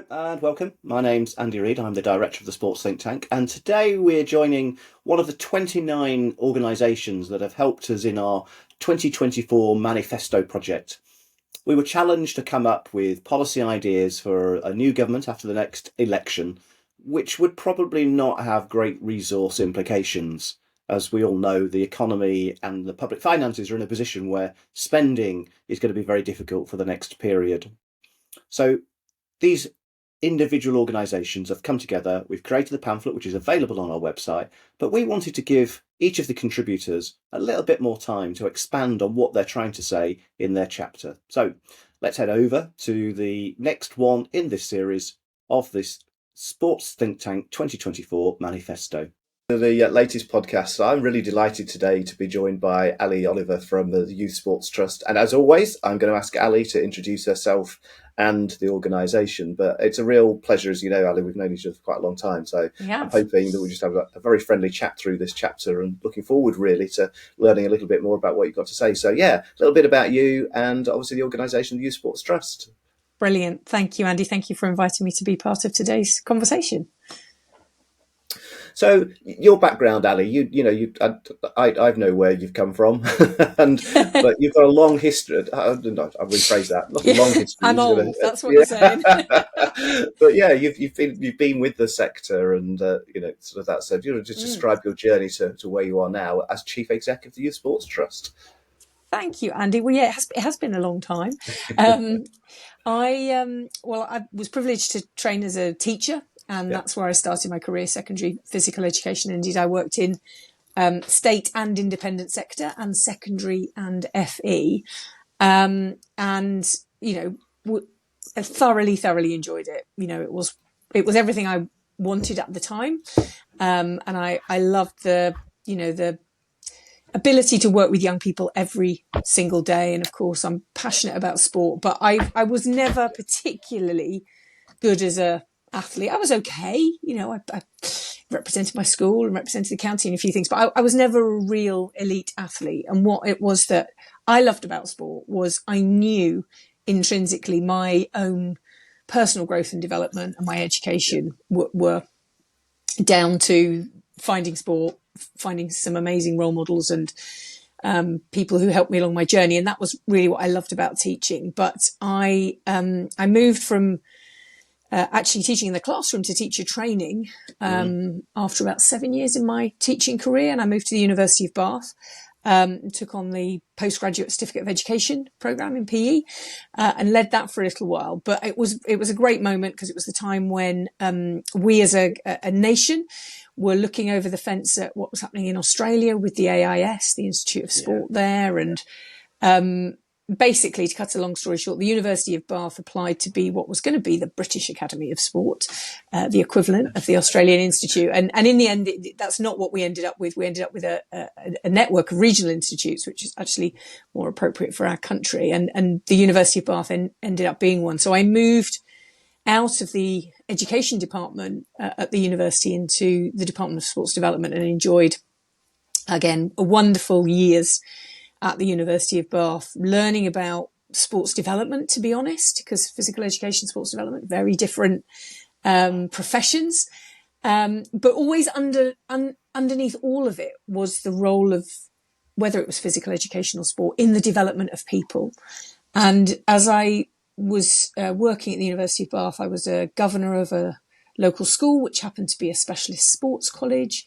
and welcome. My name's Andy Reid. I'm the director of the Sports Think Tank, and today we're joining one of the 29 organisations that have helped us in our 2024 Manifesto project. We were challenged to come up with policy ideas for a new government after the next election, which would probably not have great resource implications. As we all know, the economy and the public finances are in a position where spending is going to be very difficult for the next period. So these individual organisations have come together. We've created the pamphlet, which is available on our website, but we wanted to give each of the contributors a little bit more time to expand on what they're trying to say in their chapter. So let's head over to the next one in this series of this Sports Think Tank 2024 Manifesto. The latest podcast. So I'm really delighted today to be joined by Ali Oliver from the Youth Sports Trust. And as always, I'm going to ask Ali to introduce herself and the organisation. But it's a real pleasure, as you know, Ali, we've known each other for quite a long time. So I'm hoping that we just have a very friendly chat through this chapter and looking forward really to learning a little bit more about what you've got to say. So yeah, a little bit about you and obviously the organisation, the Youth Sports Trust. Brilliant. Thank you, Andy. Thank you for inviting me to be part of today's conversation. So your background, Ali, I know where you've come from, but you've got a long history. I'll rephrase that. Not a long history. I'm old. That's what you're saying. But yeah, you've been with the sector, and sort of that. So do you want to just describe your journey to where you are now as chief exec of the Youth Sports Trust? Thank you, Andy. Well, yeah, it has been a long time. I was privileged to train as a teacher. And that's where I started my career, secondary physical education. Indeed, I worked in state and independent sector and secondary and FE. I thoroughly enjoyed it. It was everything I wanted at the time. And I loved the ability to work with young people every single day. And of course, I'm passionate about sport, but I was never particularly good as a athlete. I was okay, I represented my school and represented the county and a few things, but I was never a real elite athlete. And what it was that I loved about sport was I knew intrinsically my own personal growth and development and my education were down to finding sport, finding some amazing role models and people who helped me along my journey. And that was really what I loved about teaching. But I moved from actually teaching in the classroom to teacher training after about 7 years in my teaching career. And I moved to the University of Bath, took on the postgraduate certificate of education program in PE and led that for a little while. But it was a great moment because it was the time when we as a nation were looking over the fence at what was happening in Australia with the AIS, the Institute of Sport there. And basically, to cut a long story short, the University of Bath applied to be what was going to be the British Academy of Sport, the equivalent of the Australian Institute. And in the end, that's not what we ended up with. We ended up with a network of regional institutes, which is actually more appropriate for our country. And the University of Bath ended up being one. So I moved out of the education department at the university into the Department of Sports Development and enjoyed, again, wonderful years at the University of Bath, learning about sports development, to be honest, because physical education, sports development, very different professions. But always underneath all of it was the role of, whether it was physical education or sport, in the development of people. And as I was working at the University of Bath, I was a governor of a local school, which happened to be a specialist sports college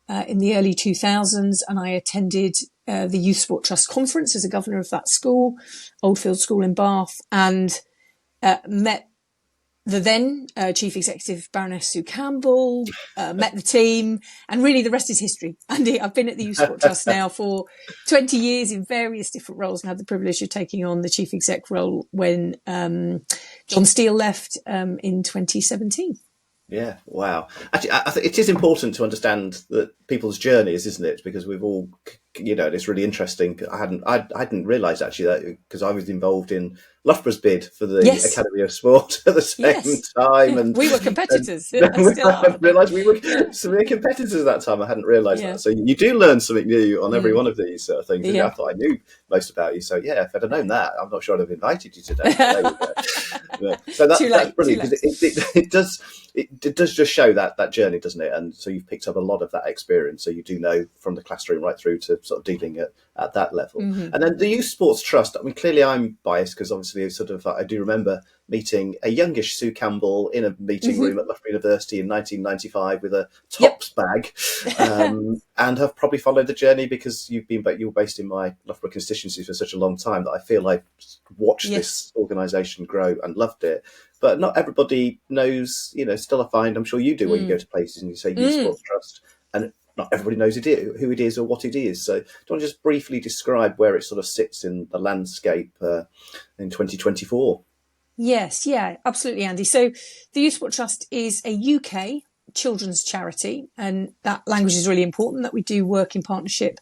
in the early 2000s. And I attended the Youth Sport Trust conference as a governor of that school, Oldfield School in Bath, and met the then Chief Executive Baroness Sue Campbell, met the team, and really the rest is history. Andy, I've been at the Youth Sport Trust now for 20 years in various different roles and had the privilege of taking on the Chief Exec role when John Steele left in 2017. Yeah, wow. Actually, I think it is important to understand that people's journeys, isn't it? Because we've all, it's really interesting. I hadn't realised actually that because I was involved in Loughborough's bid for the Academy of Sport at the same time, and we were competitors. I realised we were severe competitors at that time. I hadn't realised that. So you do learn something new on every one of these sort of things. Yeah. I thought I knew most about you. So yeah, if I'd have known that, I'm not sure I'd have invited you today. There we go. Yeah. So Too that's late. Too brilliant because late. it does just show that journey, doesn't it? And so you've picked up a lot of that experience. So you do know from the classroom right through to sort of dealing at that level. Hmm. And then the Youth Sports Trust. I mean, clearly I'm biased because obviously sort of I do remember meeting a youngish Sue Campbell in a meeting Hmm. room at Loughborough University in 1995 with a Yep. tops bag, and have probably followed the journey because you were based in my Loughborough constituency for such a long time that I feel I watched Yes. this organisation grow and loved it. But not everybody knows, still I find, I'm sure you do when you go Mm. to places and you say Youth Mm. Sports Trust, and not everybody knows who it is or what it is. So do you want to just briefly describe where it sort of sits in the landscape in 2024? Yes, yeah, absolutely, Andy. So the Youth Sport Trust is a UK children's charity, and that language is really important, that we do work in partnership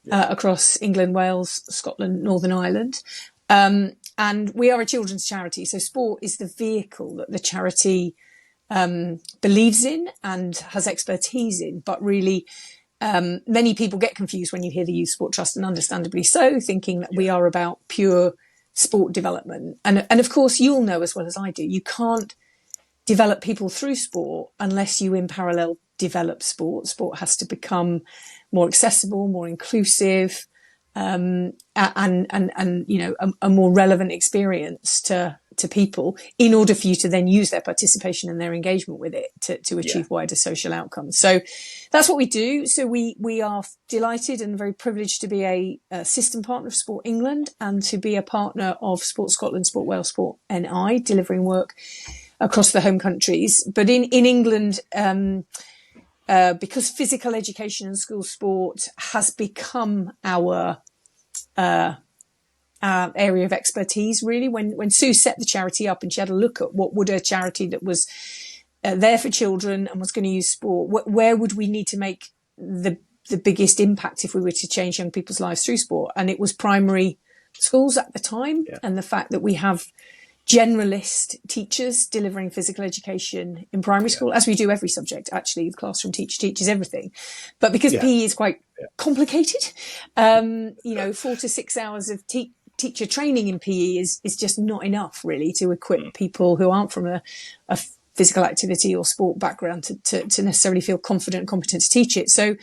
Yeah, across England, Wales, Scotland, Northern Ireland. And we are a children's charity. So sport is the vehicle that the charity believes in and has expertise in. But really, many people get confused when you hear the Youth Sport Trust, and understandably so, thinking that we yeah, are about pure sport development. And of course, you'll know as well as I do, you can't develop people through sport unless you in parallel develop sport. Sport has to become more accessible, more inclusive, and a more relevant experience to people in order for you to then use their participation and their engagement with it to yeah, achieve wider social outcomes. So that's what we do. So we are delighted and very privileged to be a system partner of Sport England and to be a partner of Sport Scotland, Sport Wales, Sport NI, delivering work across the home countries. But in England, because physical education and school sport has become our area of expertise, really. When Sue set the charity up and she had a look at what would a charity that was there for children and was going to use sport, where would we need to make the biggest impact if we were to change young people's lives through sport? And it was primary schools at the time, yeah, and the fact that we have generalist teachers delivering physical education in primary yeah, school, as we do every subject. Actually, the classroom teacher teaches everything, but because yeah, PE is quite yeah, complicated, 4 to 6 hours of teacher training in PE is just not enough, really, to equip people who aren't from a physical activity or sport background to necessarily feel confident and competent to teach it. So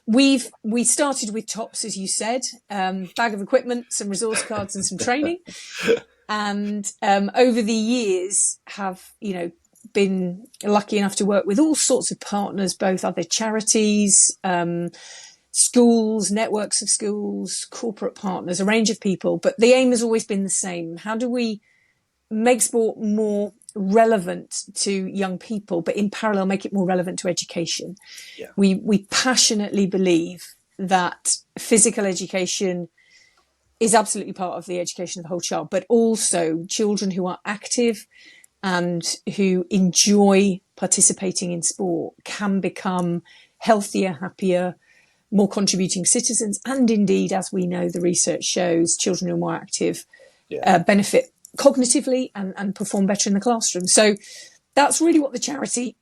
we started with TOPS, as you said, bag of equipment, some resource cards, and some training. And over the years have, been lucky enough to work with all sorts of partners, both other charities, schools, networks of schools, corporate partners, a range of people. But the aim has always been the same. How do we make sport more relevant to young people, but in parallel make it more relevant to education? yeah, We passionately believe that physical education is absolutely part of the education of the whole child, but also children who are active and who enjoy participating in sport can become healthier, happier, more contributing citizens. And indeed, as we know, the research shows children who are more active yeah. benefit cognitively and perform better in the classroom. So that's really what the charity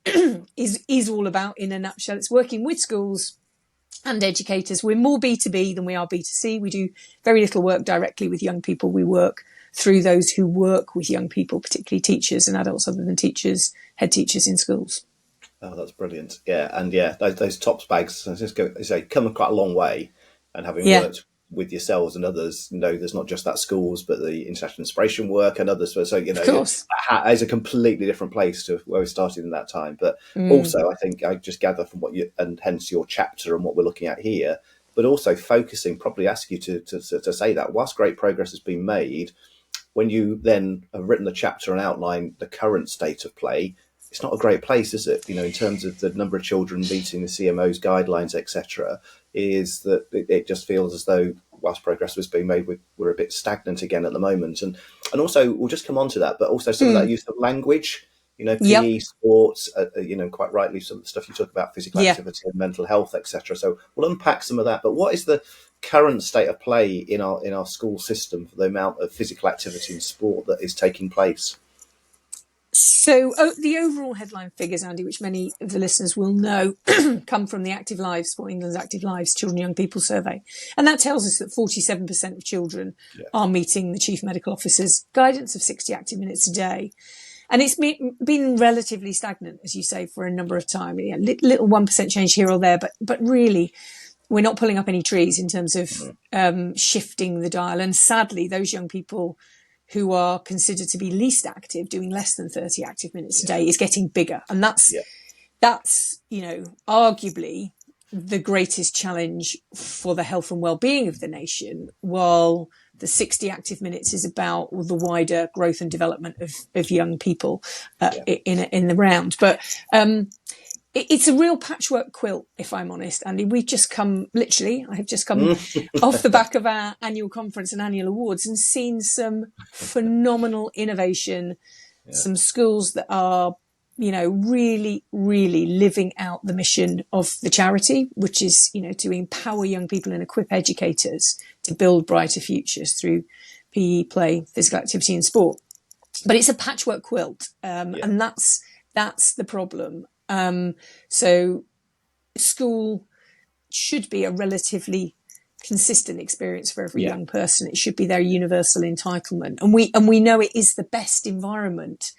is all about in a nutshell. It's working with schools and educators. We're more B2B than we are B2C. We do very little work directly with young people. We work through those who work with young people, particularly teachers and adults other than teachers, head teachers in schools. Oh, that's brilliant. Yeah, and yeah, those tops bags, I just go say, come quite a long way. And having Yeah, worked with yourselves and others, there's not just that schools, but the international inspiration work and others. So of course. that is a completely different place to where we started in that time. But Mm. also, I think I just gather from what you, and hence your chapter and what we're looking at here, but also focusing, probably ask you to say that whilst great progress has been made, when you then have written the chapter and outline the current state of play, it's not a great place, is it? In terms of the number of children meeting the CMO's guidelines, etc., is that it just feels as though whilst progress was being made, we're a bit stagnant again at the moment. And also, we'll just come on to that, but also some of that Mm. use of language, Yep. PE, sports, quite rightly, some of the stuff you talk about, physical Yeah. activity and mental health, etc. So we'll unpack some of that. But what is the current state of play in our school system for the amount of physical activity and sport that is taking place? So the overall headline figures, Andy, which many of the listeners will know, come from the Active Lives, Sport England's Active Lives Children and Young People Survey. And that tells us that 47% of children are meeting the Chief Medical Officer's guidance of 60 active minutes a day. And it's been relatively stagnant, as you say, for a number of time. You know, little 1% change here or there, but really, we're not pulling up any trees in terms of shifting the dial. And sadly, those young people who are considered to be least active, doing less than 30 active minutes a day, is getting bigger. And that's, you know, arguably the greatest challenge for the health and well-being of the nation, while the 60 active minutes is about the wider growth and development of young people in the round. But it's a real patchwork quilt, if I'm honest, Andy. I have just come off the back of our annual conference and annual awards and seen some phenomenal innovation, some schools that are, you know, really, really living out the mission of the charity, which is, you know, to empower young people and equip educators to build brighter futures through PE, play, physical activity and sport. But it's a patchwork quilt. And that's the problem. So school should be a relatively consistent experience for every young person. It should be their universal entitlement. And we know it is the best environment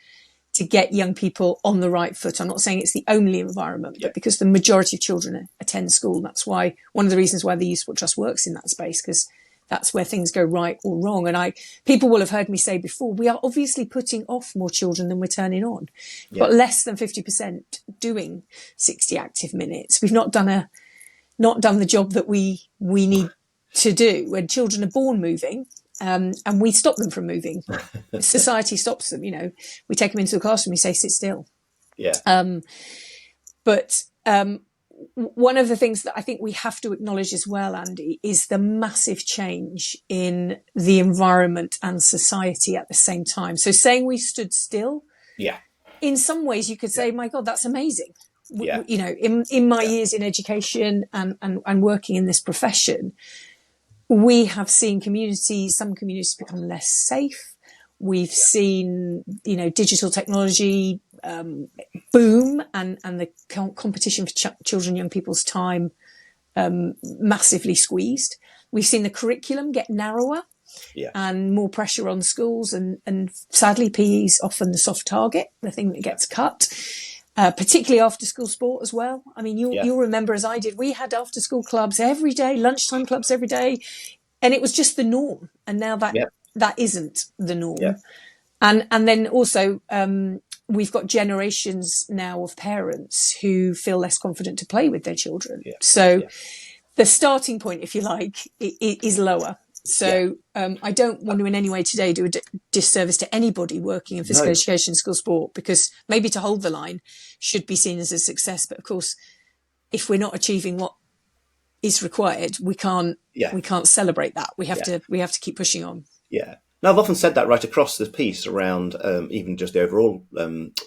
to get young people on the right foot. I'm not saying it's the only environment, but because the majority of children attend school, that's why one of the reasons why the Youth Sport Trust works in that space, because that's where things go right or wrong. And people will have heard me say before, we are obviously putting off more children than we're turning on. We've got less than 50% doing 60 active minutes. We've not done the job that we need to do. When children are born moving, and we stop them from moving. Society stops them, you know. We take them into the classroom, we say, sit still. But one of the things that I think we have to acknowledge as well, Andy, is the massive change in the environment and society at the same time. So saying we stood still, in some ways you could say, my God, that's amazing. You know, in my years in education and working in this profession, we have seen some communities become less safe. We've seen, you know, digital technology boom and the competition for children and young people's time massively squeezed. We've seen the curriculum get narrower and more pressure on schools. And sadly, PE is often the soft target, the thing that gets cut. Particularly after school sport as well. I mean, you'll remember, as I did, we had after school clubs every day, lunchtime clubs every day, and it was just the norm. And now that isn't the norm. And then also, we've got generations now of parents who feel less confident to play with their children. So the starting point, if you like, is lower. So I don't want to in any way today do a disservice to anybody working in physical education, school sport, because maybe to hold the line should be seen as a success. But of course, if we're not achieving what is required, we can't celebrate that. We have to keep pushing on. Now, I've often said that right across the piece around even just the overall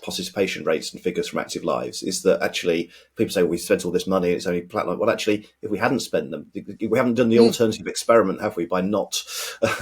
participation rates and figures from Active Lives, is that actually people say, well, we spent all this money, it's only flatline. Well, actually, if we hadn't spent them, we haven't done the alternative experiment, have we, by not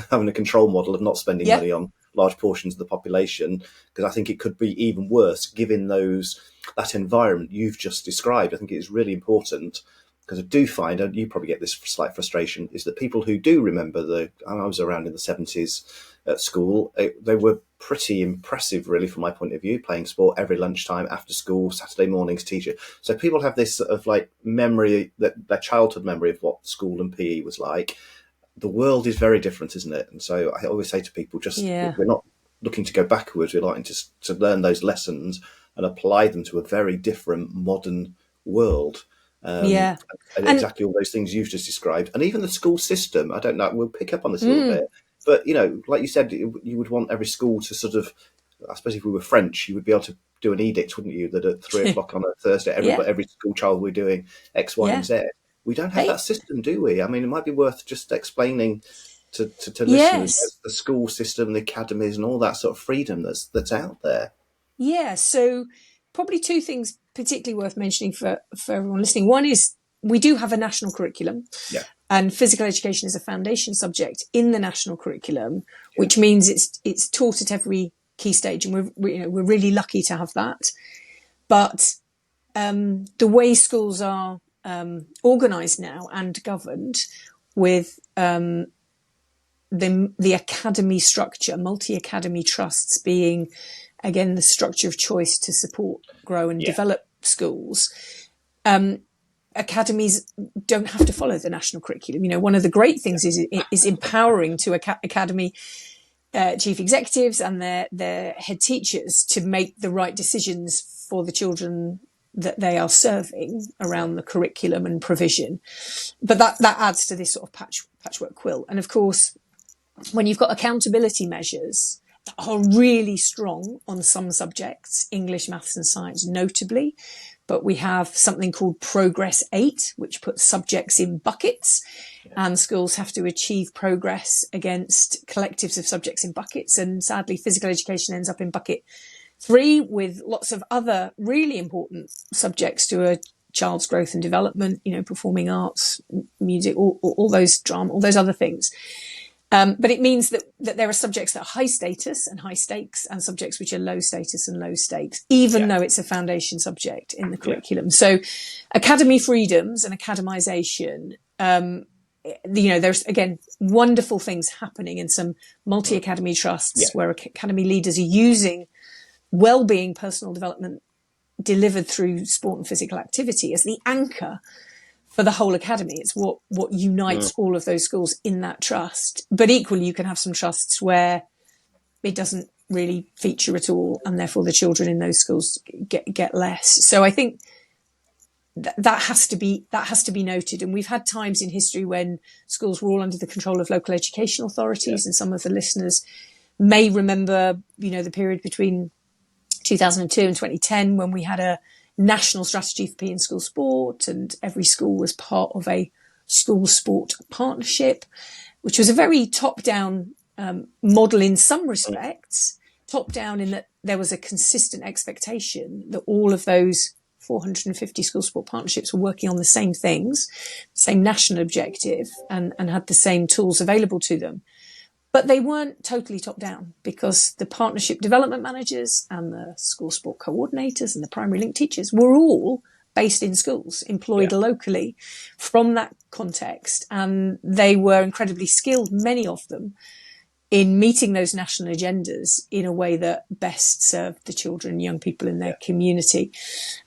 having a control model of not spending money on large portions of the population, because I think it could be even worse given that environment you've just described. I think it is really important, because I do find, and you probably get this slight frustration, is that people who do remember I was around in the 70s at school, they were pretty impressive, really, from my point of view, playing sport every lunchtime, after school, Saturday mornings, teacher. So people have this sort of like memory, their childhood memory of what school and PE was like. The world is very different, isn't it? And so I always say to people, we're not looking to go backwards, we're looking to learn those lessons and apply them to a very different modern world. And exactly all those things you've just described, and even the school system. I don't know, we'll pick up on this a little bit, but you know, like you said, you would want every school to sort of, I suppose if we were French, you would be able to do an edict, wouldn't you, that at 3:00 on a Thursday every school child will be doing X, Y and Z. We don't have that system, do we? I mean, it might be worth just explaining to listeners the school system, the academies and all that sort of freedom that's out there. So probably two things particularly worth mentioning for everyone listening. One is we do have a national curriculum, and physical education is a foundation subject in the national curriculum, which means it's taught at every key stage, and we're really lucky to have that. But the way schools are organised now and governed, with the academy structure, multi-academy trusts being, again, the structure of choice to support, grow and develop schools, academies don't have to follow the national curriculum. One of the great things is empowering to academy chief executives and their head teachers to make the right decisions for the children that they are serving around the curriculum and provision. But that adds to this sort of patchwork quilt. And of course, when you've got accountability measures that are really strong on some subjects, English, maths and science notably, but we have something called Progress 8, which puts subjects in buckets, and schools have to achieve progress against collectives of subjects in buckets. And sadly, physical education ends up in bucket 3, with lots of other really important subjects to a child's growth and development, performing arts, music, all those drama, all those other things. But it means that there are subjects that are high status and high stakes, and subjects which are low status and low stakes, even though it's a foundation subject in the curriculum. So academy freedoms and academization, there's, again, wonderful things happening in some multi-academy trusts where academy leaders are using well-being, personal development delivered through sport and physical activity as the anchor for the whole academy. It's what unites all of those schools in that trust. But equally, you can have some trusts where it doesn't really feature at all, and therefore the children in those schools get less. So I think that has to be noted. And we've had times in history when schools were all under the control of local education authorities, and some of the listeners may remember, the period between 2002 and 2010 when we had a national strategy for PE and school sport, and every school was part of a school sport partnership, which was a very top-down model in some respects. Top-down in that there was a consistent expectation that all of those 450 school sport partnerships were working on the same things, same national objective, and had the same tools available to them. But they weren't totally top down, because the partnership development managers and the school sport coordinators and the primary link teachers were all based in schools, employed locally from that context. And they were incredibly skilled, many of them, in meeting those national agendas in a way that best served the children and young people in their community.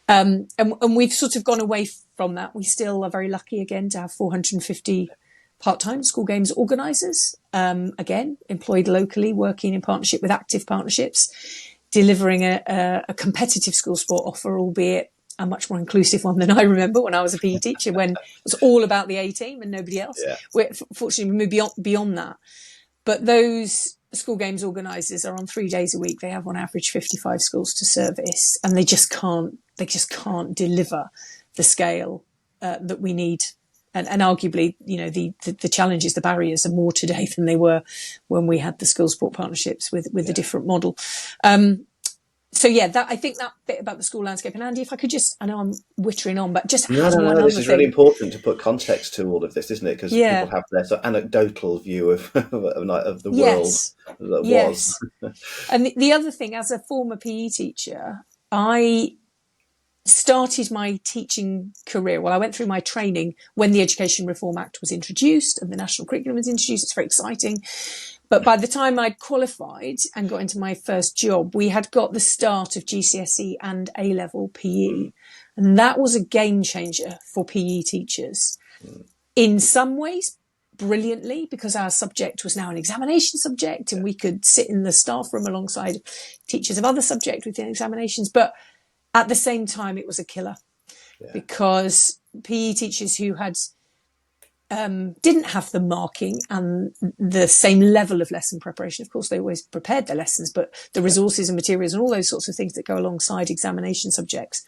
And we've sort of gone away from that. We still are very lucky, again, to have 450 part-time school games organisers, again, employed locally, working in partnership with active partnerships, delivering a competitive school sport offer, albeit a much more inclusive one than I remember when I was a PE teacher, when it was all about the A team and nobody else. Fortunately, we moved beyond that. But those school games organisers are on 3 days a week. They have on average 55 schools to service, and they just can't deliver the scale that we need. And arguably, the challenges, the barriers are more today than they were when we had the school sport partnerships with a different model. I think that bit about the school landscape. And Andy, if I could I know I'm wittering on, but just add one other this is thing. really important to put context to all of this, isn't it? Because people have their sort of anecdotal view of the world that was. And the other thing, as a former PE teacher, I started my teaching career. Well, I went through my training when the Education Reform Act was introduced and the national curriculum was introduced. It's very exciting. But by the time I'd qualified and got into my first job, we had got the start of GCSE and A-level PE. And that was a game changer for PE teachers. In some ways, brilliantly, because our subject was now an examination subject, and we could sit in the staff room alongside teachers of other subjects within examinations. But at the same time, it was a killer, because PE teachers who had didn't have the marking and the same level of lesson preparation. Of course, they always prepared their lessons, but the resources and materials and all those sorts of things that go alongside examination subjects,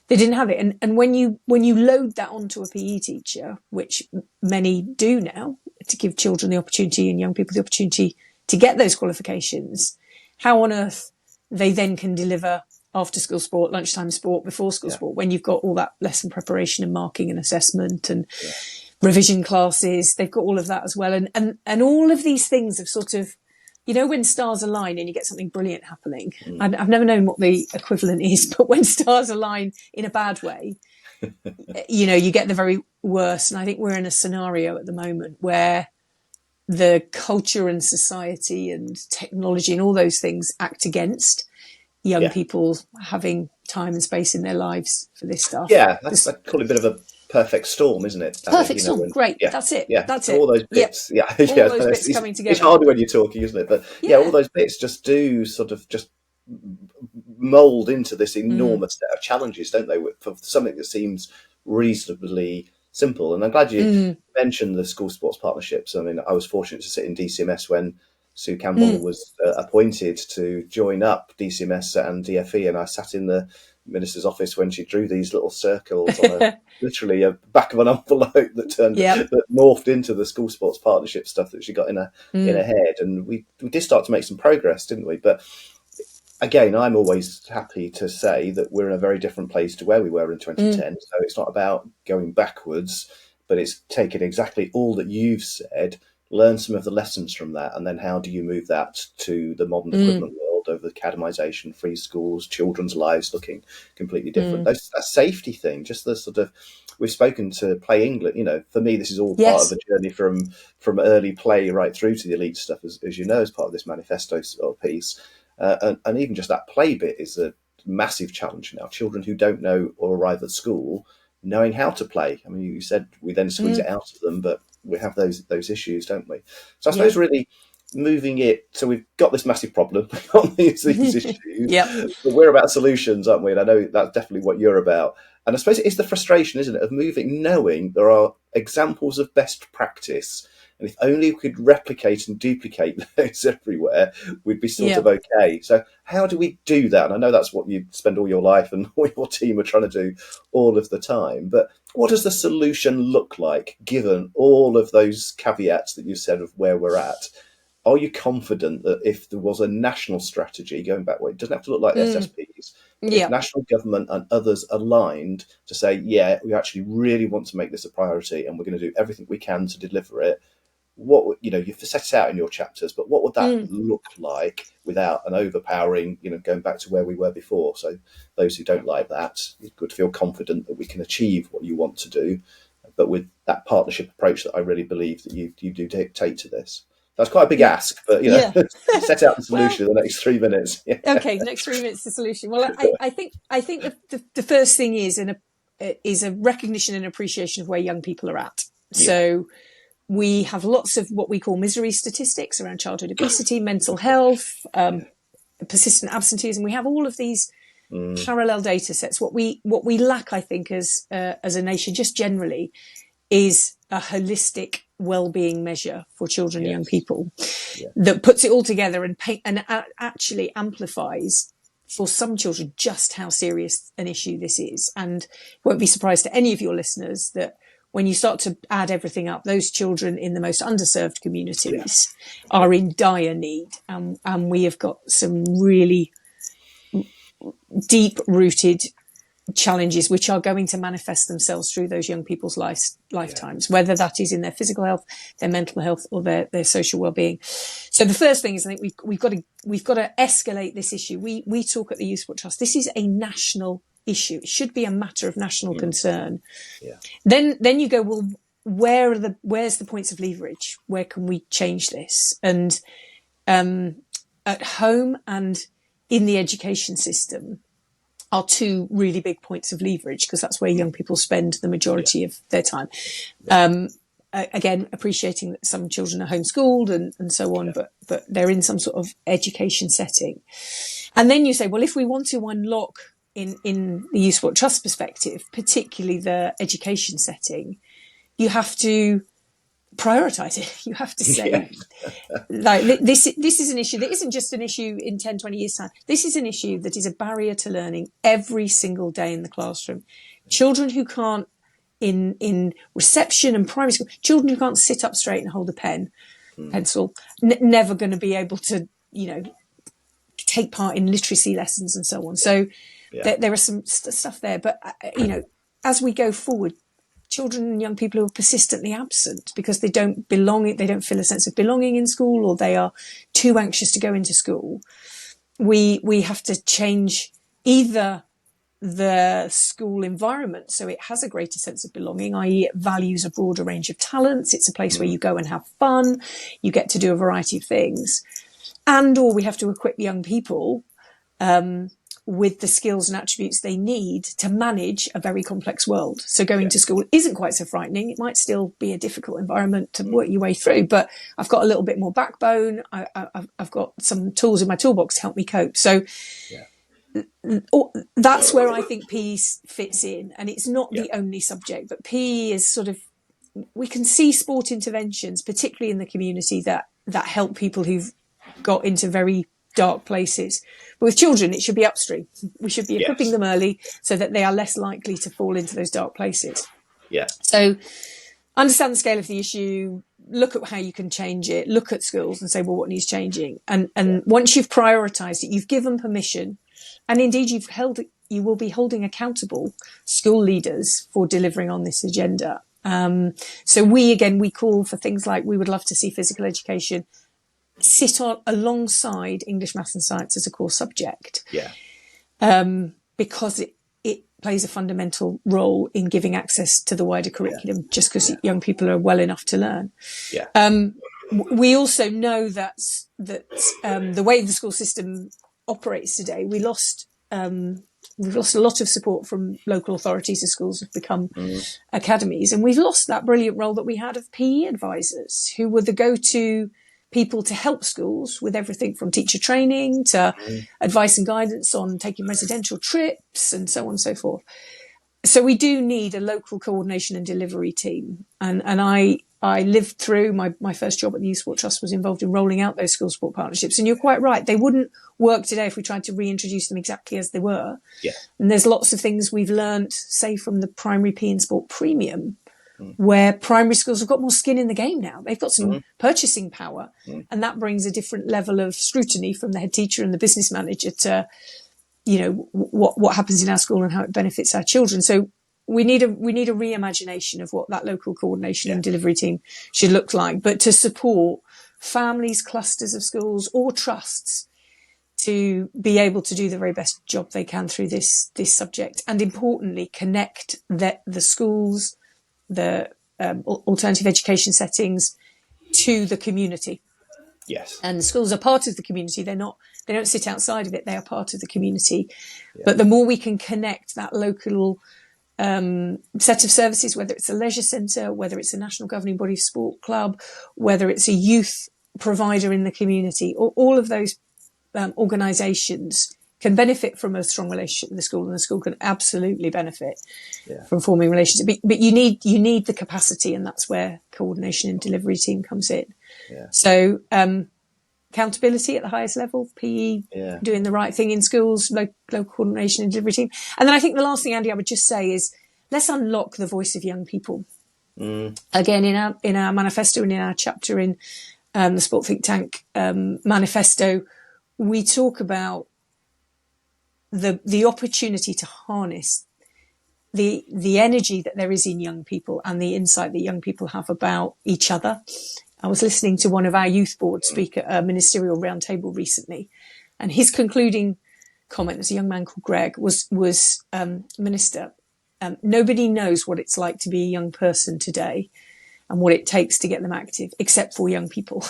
they didn't have it. And when you load that onto a PE teacher, which many do now, to give children the opportunity and young people the opportunity to get those qualifications, how on earth they then can deliver after school sport, lunchtime sport, before school sport, when you've got all that lesson preparation and marking and assessment and revision classes, they've got all of that as well. And all of these things have sort of, you know, when stars align and you get something brilliant happening. I've never known what the equivalent is, but when stars align in a bad way, you know, you get the very worst. And I think we're in a scenario at the moment where the culture and society and technology and all those things act against young Yeah. people having time and space in their lives for this stuff. Yeah, I call it a bit of a perfect storm, isn't it, Ali? Perfect You know, storm. when Great. yeah, That's it. yeah. That's So all it. those Yep. bits, yeah, All yeah. those bits coming It's together. harder when you're talking, isn't it? But yeah, all Yeah. those bits just do sort of just mold into this Mm. enormous set of challenges, don't they? For something that seems reasonably simple. And I'm glad you Mm. mentioned the school sports partnerships. I mean, I was fortunate to sit in DCMS when Sue Campbell Mm. was appointed to join up DCMS and DFE, and I sat in the minister's office when she drew these little circles on a literally a back of an envelope Yep. that morphed into the school sports partnership stuff that she got in her Mm. head, and we did start to make some progress, didn't we? But again, I'm always happy to say that we're in a very different place to where we were in Mm. 2010. So it's not about going backwards, but it's taking exactly all that you've said, learn some of the lessons from that, and then how do you move that to the modern Mm. equivalent world of academisation, free schools, children's lives looking completely different. Mm. That safety thing, just the sort of, we've spoken to Play England. You know, for me, this is all part of Yes. a journey from early play right through to the elite stuff, as you know, as part of this manifesto sort of piece. And even just that play bit is a massive challenge now. Children who don't know or arrive at school knowing how to play. I mean, you said we then squeeze Mm. it out of them, but we have those issues, don't we? So I Yeah. suppose really moving it. So we've got this massive problem, we've got these issues, Yep. but we're about solutions, aren't we? And I know that's definitely what you're about. And I suppose it is the frustration, isn't it, of moving, knowing there are examples of best practice. And if only we could replicate and duplicate those everywhere, we'd be sort of Yep. okay. So how do we do that? And I know that's what you spend all your life and all your team are trying to do all of the time. But what does the solution look like, given all of those caveats that you said of where we're at? Are you confident that if there was a national strategy going back, well, it doesn't have to look like the Mm. SSPs, but if Yep. national government and others aligned to say, yeah, we actually really want to make this a priority and we're going to do everything we can to deliver it, what, you know, you've set it out in your chapters, but what would that Mm. look like without an overpowering, you know, going back to where we were before? So those who don't like that, you could feel confident that we can achieve what you want to do, but with that partnership approach that I really believe that you do take to this. That's quite a big Yeah. ask, but you know, Yeah. set out the Well, solution in the next 3 minutes. Yeah. okay. Next 3 minutes to solution. Well, I think the first thing is a recognition and appreciation of where young people are at. Yeah. So we have lots of what we call misery statistics around childhood obesity, mental health, Yeah. persistent absenteeism. We have all of these Mm, parallel data sets. What we lack, I think, as a nation, just generally, is a holistic well-being measure for children and young yes. people Yeah. that puts it all together and actually amplifies for some children just how serious an issue this is. And won't be surprised to any of your listeners that when you start to add everything up, those children in the most underserved Yeah. communities are in dire need. And we have got some really deep rooted challenges which are going to manifest themselves through those young people's Yeah. lifetimes, whether that is in their physical health, their mental health, or their social well-being. So the first thing is, I think we've got to escalate this issue. We talk at the Youth Sport Trust. This is a national issue. It should be a matter of national concern. Yeah. Then you go, well, where's the points of leverage? Where can we change this? And at home and in the education system are two really big points of leverage because that's where young people spend the majority of their time. Again, appreciating that some children are homeschooled and so on, but they're in some sort of education setting. And then you say, well, if we want to unlock in the Youth Sport Trust perspective, particularly the education setting, you have to prioritize it. You have to say, Yeah. like, this is an issue that isn't just an issue in 10, 20 years time. This is an issue that is a barrier to learning every single day in the classroom. Children who can't, in reception and primary school, children who can't sit up straight and hold a pencil, never going to be able to, take part in literacy lessons and so on. So Yeah. there are some stuff there, but as we go forward, children and young people who are persistently absent because they don't belong, they don't feel a sense of belonging in school, or they are too anxious to go into school. We have to change either the school environment so it has a greater sense of belonging, i.e. it values a broader range of talents. It's a place where you go and have fun. You get to do a variety of things. And or we have to equip young people with the skills and attributes they need to manage a very complex world. So going to school isn't quite so frightening. It might still be a difficult environment to work your way through, but I've got a little bit more backbone. I've got some tools in my toolbox to help me cope. So that's where I think PE fits in. And it's not the only subject, but PE is sort of, we can see sport interventions, particularly in the community, that help people who've got into very dark places. But with children, it should be upstream. We should be equipping them early so that they are less likely to fall into those dark places. Yeah. So understand the scale of the will look at how you can change it, look at schools and say, well, what needs changing? And once you've prioritized it, you've given permission, and indeed you will be holding accountable school leaders for delivering on this agenda. So we call for things like, we would love to see physical education sit on alongside English, maths and science as a core subject. Because it plays a fundamental role in giving access to the wider curriculum, just because young people are well enough to learn. We also know that the way the school system operates today, we've lost a lot of support from local authorities as schools have become academies, and we've lost that brilliant role that we had of PE advisors, who were the go-to people to help schools with everything from teacher training to advice and guidance on taking residential trips and so on and so forth. So we do need a local coordination and delivery team. And I lived through my first job at the Youth Sport Trust, was involved in rolling out those school sport partnerships. And you're quite right. They wouldn't work today if we tried to reintroduce them exactly as they were. And there's lots of things we've learnt, say, from the primary PE and sport premium, where primary schools have got more skin in the game now. They've got some purchasing power, and that brings a different level of scrutiny from the head teacher and the business manager to, what happens in our school and how it benefits our children. So we need a reimagination of what that local coordination and delivery team should look like, but to support families, clusters of schools or trusts to be able to do the very best job they can through this subject, and importantly, connect the schools, the alternative education settings to the community. And schools are part of the community. They don't sit outside of it. They are part of the community. But the more we can connect that local set of services, whether it's a leisure centre, whether it's a national governing body sport club, whether it's a youth provider in the community, or all of those organisations can benefit from a strong relationship with the school, and the school can absolutely benefit from forming relationships. But you need the capacity, and that's where coordination and delivery team comes in. So accountability at the highest level, PE doing the right thing in schools, local coordination and delivery team. And then I think the last thing, Andy, I would just say is, let's unlock the voice of young people. Again, in our manifesto and in our chapter in the Sport Think Tank manifesto, we talk about the opportunity to harness the energy that there is in young people and the insight that young people have about each other. I was listening to one of our youth board speak at a ministerial roundtable recently, and his concluding comment, as a young man called Greg, was Minister, nobody knows what it's like to be a young person today and what it takes to get them active, except for young people.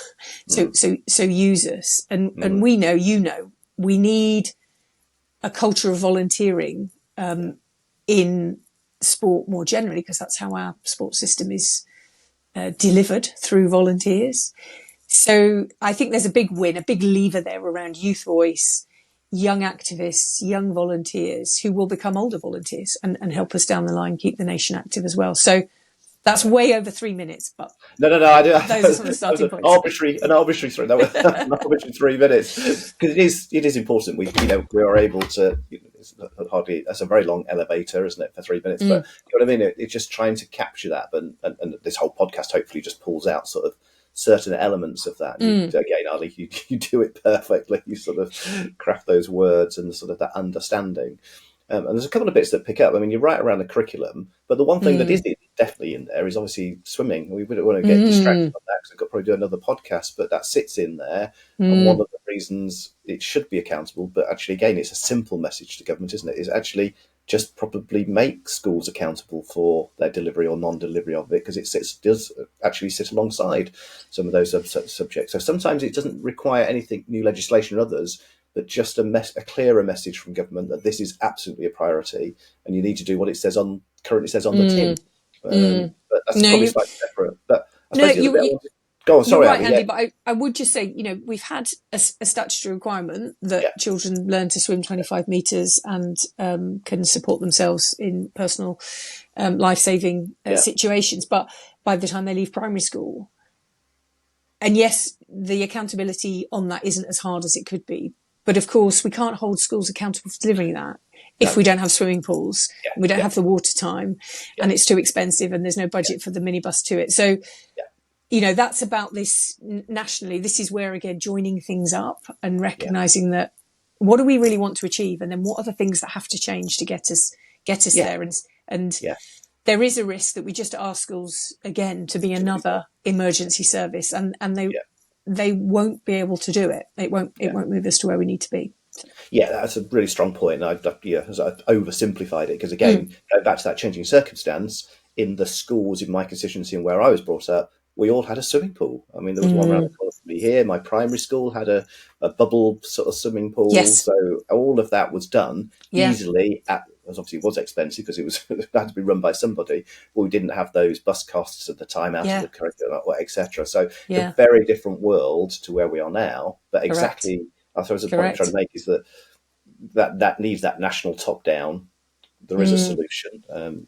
So use us. And we know, we need a culture of volunteering in sport more generally, because that's how our sports system is delivered, through volunteers. So I think there's a big win, a big lever there around youth voice, young activists, young volunteers who will become older volunteers and help us down the line keep the nation active as well. So that's way over 3 minutes, but no. I do. Those are some of the starting points. An arbitrary 3. That was an arbitrary 3 minutes, because it is important. We are able to. That's a very long elevator, isn't it, for 3 minutes? But you know what I mean. It's just trying to capture that, and this whole podcast hopefully just pulls out sort of certain elements of that. Again, Ali, you do it perfectly. You sort of craft those words and sort of that understanding. And there's a couple of bits that pick up. I mean, you're right around the curriculum, but the one thing that definitely in there is obviously swimming. We wouldn't want to get distracted on that because I've got to probably do another podcast, but that sits in there. And one of the reasons it should be accountable, but actually, again, it's a simple message to government, isn't it? Is actually just probably make schools accountable for their delivery or non-delivery of it, because does actually sit alongside some of those subjects. So sometimes it doesn't require anything new legislation or others, but just a clearer message from government that this is absolutely a priority and you need to do what it currently says on the tin. But that's No, probably slightly separate. But I no, suppose the other bit I wanted. Go on, you're sorry, right, Abby. Yeah, Andy. But I would just say, we've had a statutory requirement that yeah, children learn to swim 25 metres and can support themselves in personal life-saving yeah, situations. But by the time they leave primary school, and yes, the accountability on that isn't as hard as it could be. But of course, we can't hold schools accountable for delivering that if no, we don't have swimming pools, yeah, we don't yeah, have the water time, yeah, and it's too expensive, and there's no budget for the minibus to it. So, yeah, that's about this nationally. This is where, again, joining things up and yeah, recognizing that what do we really want to achieve, and then what are the things that have to change to get us yeah, there. And yeah. there is a risk that we just ask schools again to be another emergency service, and Yeah, they won't be able to do it. It yeah. won't move us to where we need to be. Yeah, that's a really strong point. And I've oversimplified it because, again, going back to that changing circumstance, in the schools in my constituency and where I was brought up, we all had a swimming pool. I mean, there was one around the corner from me here. My primary school had a bubble sort of swimming pool. Yes. So all of that was done Yeah. easily. Obviously, it was expensive because it had to be run by somebody, but we didn't have those bus costs at the time out of the curriculum, etc. So it's a very different world to where we are now. But exactly, I suppose the point I'm trying to make is that needs that national top down. There is a solution.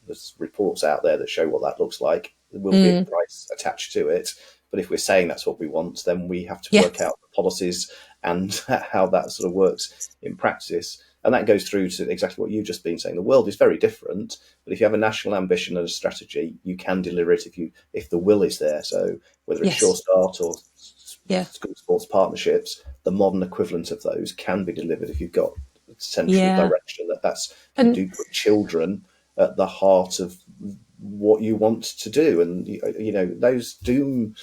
There's reports out there that show what that looks like. There will be a price attached to it. But if we're saying that's what we want, then we have to work out the policies and how that sort of works in practice. And that goes through to exactly what you've just been saying. The world is very different, but if you have a national ambition and a strategy, you can deliver it if the will is there. So whether it's Sure Start or school sports partnerships, the modern equivalent of those can be delivered if you've got central direction. You do put children at the heart of what you want to do, and those doom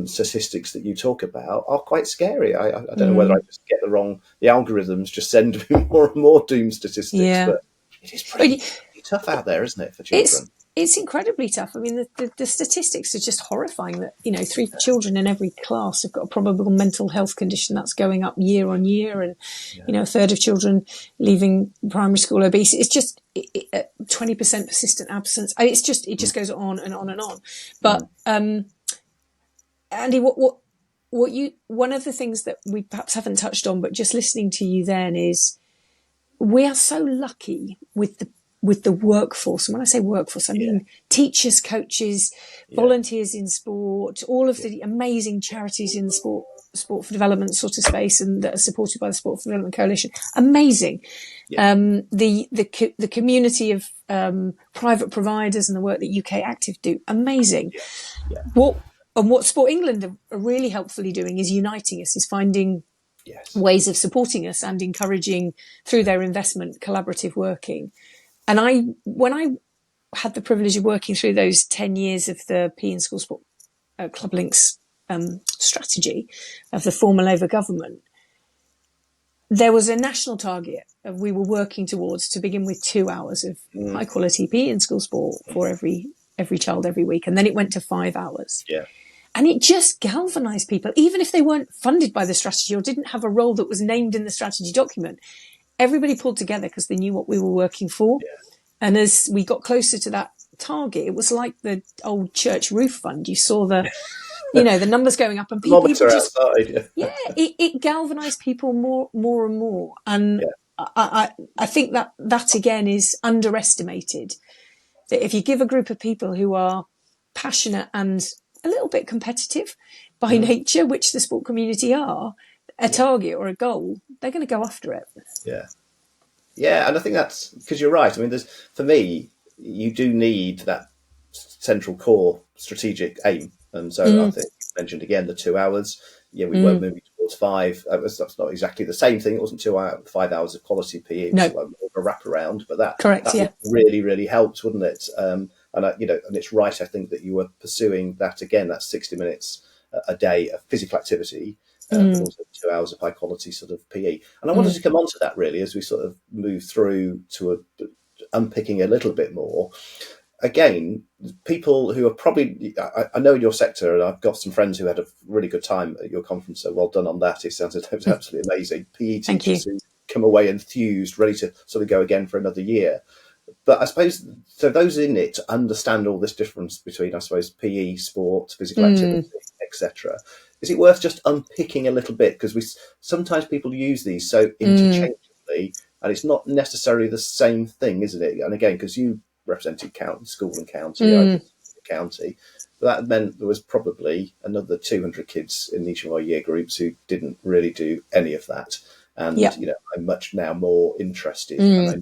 statistics that you talk about are quite scary. I don't know whether I just get the algorithms just send me more and more doom statistics, but it is pretty tough out there, isn't it, for children? It's incredibly tough. I mean, the statistics are just horrifying that, 3 children in every class have got a probable mental health condition that's going up year on year. And, a third of children leaving primary school obese. It's just 20% persistent absence. I mean, it just goes on and on and on. But, Andy, one of the things that we perhaps haven't touched on, but just listening to you then, is we are so lucky with the workforce. And when I say workforce, I mean teachers, coaches, volunteers in sport, all of the amazing charities in the sport for development sort of space, and that are supported by the Sport for Development Coalition. Amazing. The community of private providers and the work that UK Active do. Amazing. What Sport England are really helpfully doing is uniting us, is finding ways of supporting us and encouraging, through their investment, collaborative working. And when I had the privilege of working through those 10 years of the PE and School Sport Club Links strategy of the former Labour government, there was a national target we were working towards to begin with 2 hours of high quality PE and school sport for every child every week. And then it went to 5 hours. Yeah. And it just galvanized people, even if they weren't funded by the strategy or didn't have a role that was named in the strategy document. Everybody pulled together because they knew what we were working for. Yeah. And as we got closer to that target, it was like the old church roof fund. You saw the numbers going up, and people just outside. It galvanized people more and more. And I think that again is underestimated. That if you give a group of people who are passionate and a little bit competitive by nature, which the sport community are, a target or a goal, they're going to go after it. Yeah, and I think that's because you're right. I mean, for me, you do need that central core strategic aim, and so I think you mentioned again the 2 hours. Yeah, we were moving towards 5. That's not exactly the same thing. It wasn't 5 hours of quality PE. It was like more of a wraparound, but that really, really helped, wouldn't it? and it's right, I think, that you were pursuing that again. That's 60 minutes a day of physical activity, but also 2 hours of high quality sort of PE. And I wanted to come on to that really as we sort of move through to unpicking a little bit more. Again, people who are probably, I know in your sector, and I've got some friends who had a really good time at your conference, so well done on that. It sounds absolutely amazing. PE teachers who come away enthused, ready to sort of go again for another year. But I suppose, so those in it understand all this difference between, I suppose, PE, sport, physical activity, etc. Is it worth just unpicking a little bit? Because sometimes people use these so interchangeably, and it's not necessarily the same thing, isn't it? And again, because you represented school and county, I did county, but that meant there was probably another 200 kids in each of our year groups who didn't really do any of that. And, I'm much now more interested, and I know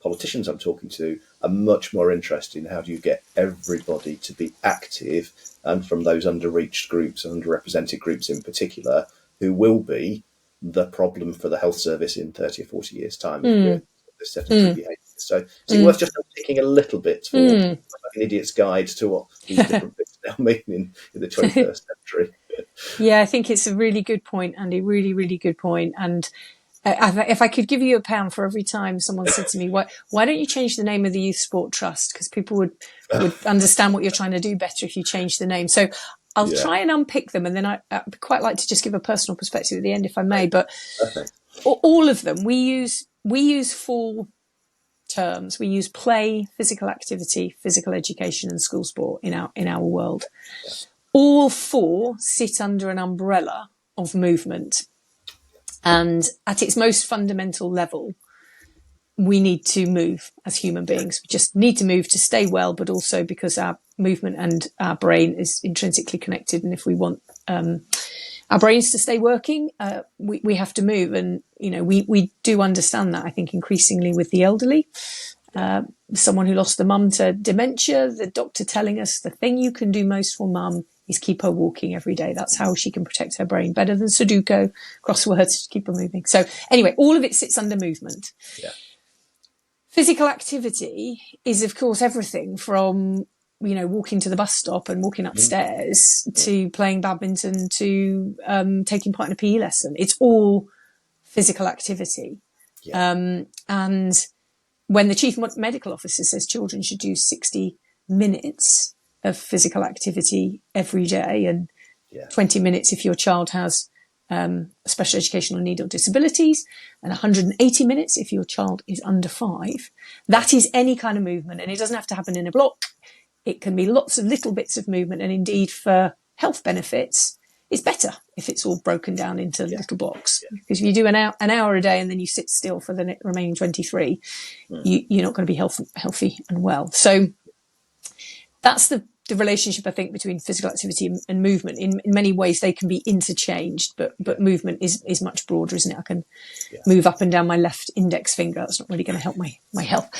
politicians I'm talking to are much more interested in how do you get everybody to be active, and from those underreached groups and underrepresented groups in particular, who will be the problem for the health service in 30 or 40 years' time if we're this sedentary behaviour. So is it worth just picking a little bit for like an idiot's guide to what these different bits now mean in the 21st century? Yeah, I think it's a really good point, Andy. Really, really good point. And if I could give you £1 for every time someone said to me, why don't you change the name of the Youth Sport Trust? Because people would understand what you're trying to do better if you change the name. So I'll try and unpick them. And then I'd quite like to just give a personal perspective at the end, if I may. But all of them, we use 4 terms. We use play, physical activity, physical education, and school sport in our world. Yeah. All 4 sit under an umbrella of movement. And at its most fundamental level, we need to move as human beings. We just need to move to stay well, but also because our movement and our brain is intrinsically connected. And if we want our brains to stay working, we have to move. And, we do understand that, I think, increasingly with the elderly. Someone who lost the mum to dementia, the doctor telling us the thing you can do most for mum is keep her walking every day. That's how she can protect her brain better than Sudoku, crosswords, to keep her moving. So anyway, all of it sits under movement. Yeah. Physical activity is, of course, everything from, walking to the bus stop and walking upstairs to playing badminton to taking part in a PE lesson. It's all physical activity. Yeah. And when the chief medical officer says children should do 60 minutes of physical activity every day, and 20 minutes if your child has special educational need or disabilities, and 180 minutes if your child is under 5. That is any kind of movement, and it doesn't have to happen in a block. It can be lots of little bits of movement, and indeed for health benefits, it's better if it's all broken down into little blocks. Because if you do an hour a day and then you sit still for the remaining 23, you're not going to be healthy and well. So that's the relationship, I think, between physical activity and movement. In many ways, they can be interchanged, but movement is much broader, isn't it? I can move up and down my left index finger. That's not really going to help my health.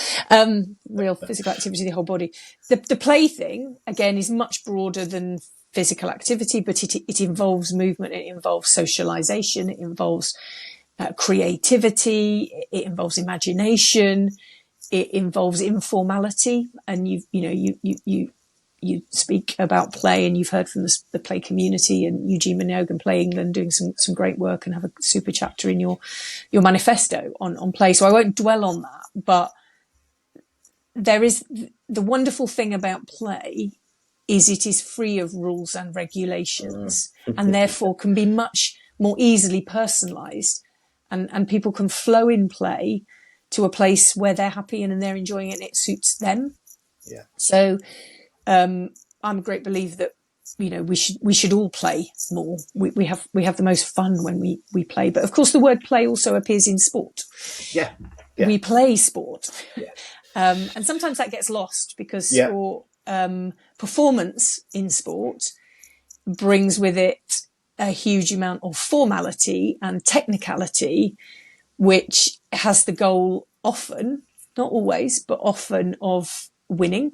Real physical activity, the whole body. The play thing, again, is much broader than physical activity, but it involves movement. It involves socialization. It involves creativity. It involves imagination. It involves informality. And you speak about play, and you've heard from the play community, and Eugene Minogue Play England doing some great work, and have a super chapter in your manifesto on play. So I won't dwell on that, but there is the wonderful thing about play is it is free of rules and regulations, and therefore can be much more easily personalized, and people can flow in play to a place where they're happy and they're enjoying it and it suits them. Yeah. So I'm a great believer that we should all play more. We have the most fun when we play. But of course, the word play also appears in sport. Yeah. We play sport, and sometimes that gets lost because for performance in sport brings with it a huge amount of formality and technicality, which has the goal often, not always, but often, of winning,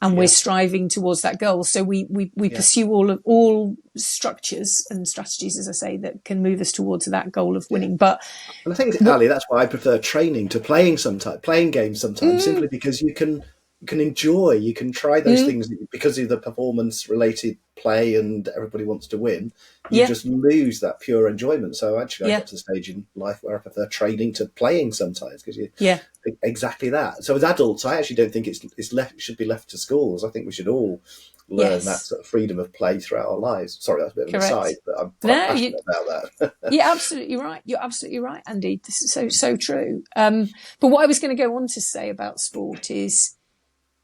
and we're striving towards that goal. So we pursue all structures and strategies, as I say, that can move us towards that goal of winning. But and I think, Ali, that's why I prefer training to playing games sometimes, simply because you can can enjoy, you can try those things because of the performance related play and everybody wants to win. You Yeah, just lose that pure enjoyment. So actually, I yeah, got to the stage in life where I prefer training to playing sometimes because you yeah, exactly that. So as adults, I actually don't think it's left it should be left to schools. I think we should all learn that yes, sort of freedom of play throughout our lives. Sorry, that's a bit of an aside, correct. but I'm quite No, you, passionate about that. you're absolutely right. You're absolutely right, Andy. This is so true. But what I was going to go on to say about sport is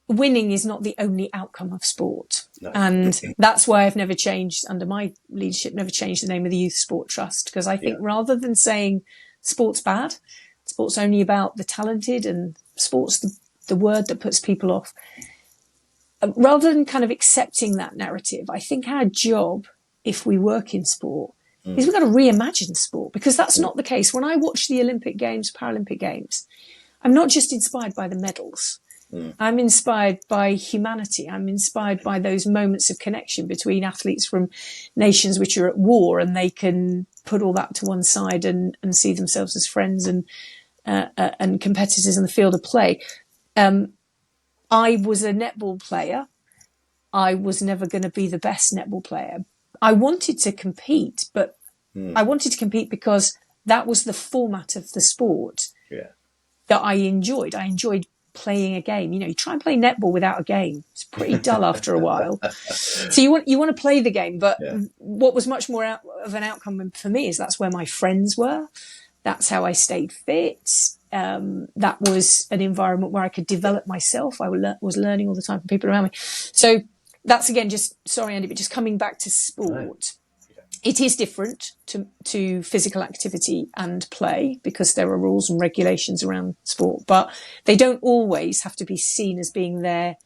winning is not the only outcome of sport. No. And that's why I've never changed, under my leadership, never changed the name of the Youth Sport Trust. Because I think Yeah. rather than saying sport's bad, sport's only about the talented and sport's the word that puts people off, rather than kind of accepting that narrative, I think our job, if we work in sport, is we've got to reimagine sport, because that's not the case. When I watch the Olympic Games, Paralympic Games, I'm not just inspired by the medals. I'm inspired by humanity. I'm inspired by those moments of connection between athletes from nations which are at war, and they can put all that to one side and see themselves as friends and competitors in the field of play. I was a netball player. I was never going to be the best netball player. I wanted to compete, but I wanted to compete because that was the format of the sport Yeah. that I enjoyed. I enjoyed playing a game. You try and play netball without a game. It's pretty dull after a while. So you want to play the game, but Yeah. what was much more of an outcome for me is that's where my friends were. That's how I stayed fit. That was an environment where I could develop myself. I was learning all the time from people around me. So that's, again, just, sorry, Andy, but just coming back to sport. It is different to physical activity and play because there are rules and regulations around sport, but they don't always have to be seen as being there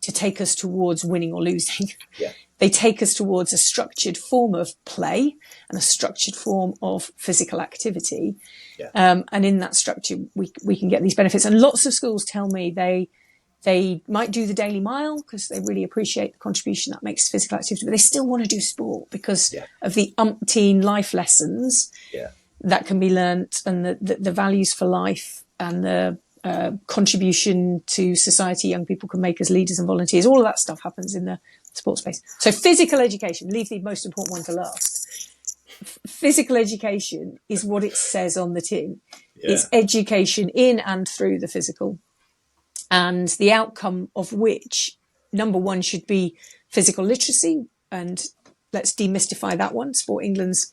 to take us towards winning or losing. Yeah. They take us towards a structured form of play and a structured form of physical activity. Yeah. And in that structure, we can get these benefits. And lots of schools tell me they might do the daily mile because they really appreciate the contribution that makes to physical activity, but they still want to do sport because of the umpteen life lessons that can be learnt, and the values for life and the contribution to society young people can make as leaders and volunteers. All of that stuff happens in the sports space. So physical education, leave the most important one to last. Physical education is what it says on the tin. It's education in and through the physical, and the outcome of which, number one, should be physical literacy. And let's demystify that one. Sport England's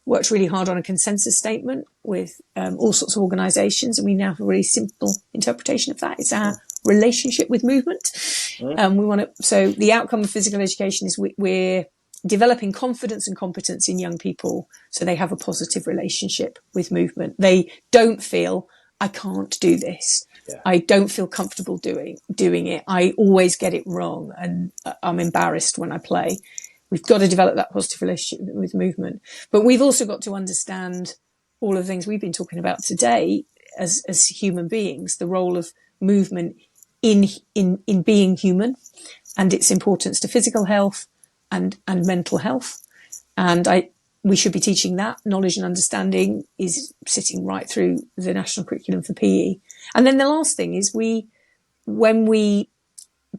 worked really hard on a consensus statement with all sorts of organisations, and we now have a really simple interpretation of that. It's our relationship with movement. So the outcome of physical education is we're developing confidence and competence in young people so they have a positive relationship with movement. They don't feel, I can't do this. I don't feel comfortable doing it. I always get it wrong and I'm embarrassed when I play. We've got to develop that positive relationship with movement. But we've also got to understand all of the things we've been talking about today as human beings, the role of movement in being human and its importance to physical health and mental health. And we should be teaching that. Knowledge and understanding is sitting right through the national curriculum for PE. And then the last thing is when we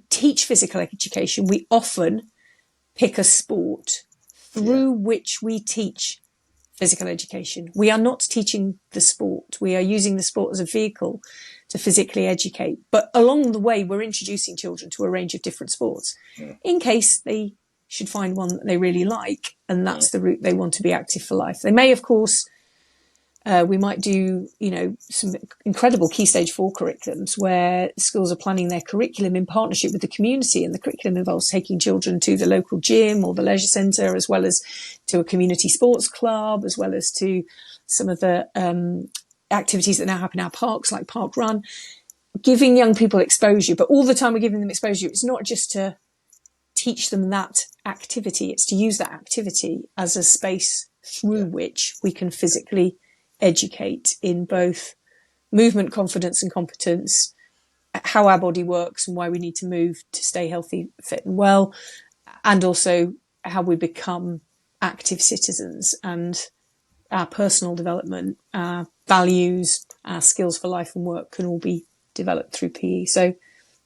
teach physical education, we often pick a sport through which we teach physical education. We are not teaching the sport. We are using the sport as a vehicle to physically educate. But along the way, we're introducing children to a range of different sports in case they should find one that they really like, and that's the route they want to be active for life. They may, of course, we might do, some incredible Key Stage 4 curriculums where schools are planning their curriculum in partnership with the community, and the curriculum involves taking children to the local gym or the leisure centre, as well as to a community sports club, as well as to some of the activities that now happen in our parks, like Park Run, giving young people exposure. But all the time we're giving them exposure, it's not just to teach them that activity, it's to use that activity as a space through which we can physically educate in both movement, confidence and competence, how our body works and why we need to move to stay healthy, fit and well, and also how we become active citizens, and our personal development, our values, our skills for life and work can all be developed through PE. So